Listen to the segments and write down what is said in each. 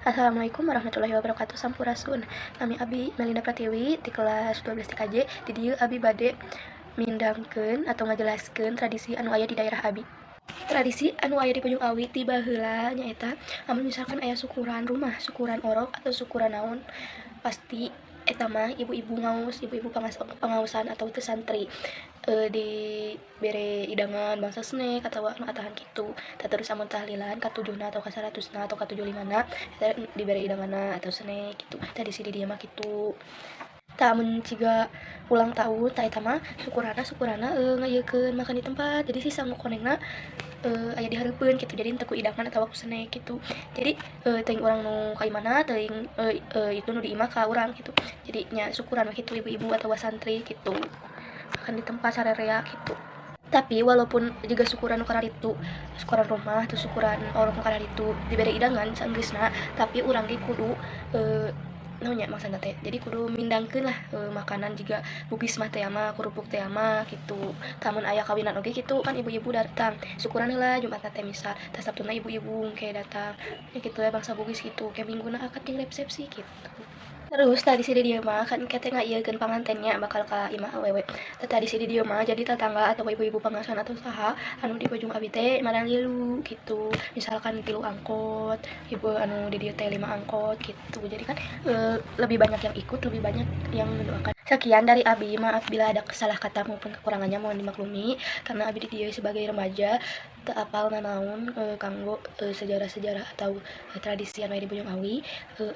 Assalamualaikum warahmatullahi wabarakatuh. Sampurasun. Nami Abi Melinda Pratiwi di kelas 12 TKJ. Di dieu Abi bade mindangkeun atau ngajelaskeun tradisi anu aya di daerah Abi. Tradisi anu aya di Pujung Awi ti baheula nyaeta amun misalkan aya syukuran rumah, syukuran orok atau syukuran naon, pasti eta mah ibu-ibu ngaus, ibu-ibu pangausan atau teu santri dibere hidangan bangsa snack atau anu atahan kitu. Terus amun tahlilan ka-7na atau ka-100na atau ka-75na eta dibere hidanganna atau snack kitu. Tradisi di dieu mah kitu. Tah mun ciga ulang tahun tah eta mah syukuranna ngayekeun makan di tempat. Jadi sisa nu konengna aya di hareupeun kitu. Jadi teu ku hidangan atawa ku snack kitu. Jadi teuing urang nu ka imahna teuing itu nu diimah ka urang kitu. Jadi nya syukuran mah kitu ibu-ibu atawa santri kitu. Makan di tempat sarerea gitu. Tapi walaupun juga syukuran nu kana ditu, syukuran rumah atau syukuran orang nu kana ditu dibere hidangan saenggeusna, tapi urang ge kudu naon nya maksudna teh. Jadi kudu mindangkeun lah makanan juga bugis mah teh mah kerupuk teh mah kitu. Tamun aya kawinan oge kitu kan ibu-ibu datang. Syukuran heula Jumatna teh misal, tah Sabtuna ibu-ibu kayak datang. Ya kitu ya bangsa bugis gitu. Kayak mingguna akad jeung resepsi gitu. Terus tadi si dia mah kan kete ngaieukeun pangantennya bakal ka imah awewe. Tadi si dia mah jadi tetangga atau ibu-ibu pangasuhan atau saha anu di Pujung Abi teh marang lilu gitu. Misalkan 3 angkot, ibu anu di dieu teh 5 angkot gitu. Jadi kan lebih banyak yang ikut, lebih banyak yang mendoakan. Sekian dari Abi, maaf bila ada salah kata maupun kekurangannya mohon dimaklumi karena Abi di dieu sebagai remaja teu apal nanaon kanggo sejarah-sejarah atau tradisi anu aya di Pujung Awi.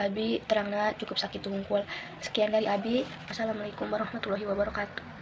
Abi terangna cukup sakit hungkul. Sekian dari Abi. Wassalamualaikum warahmatullahi wabarakatuh.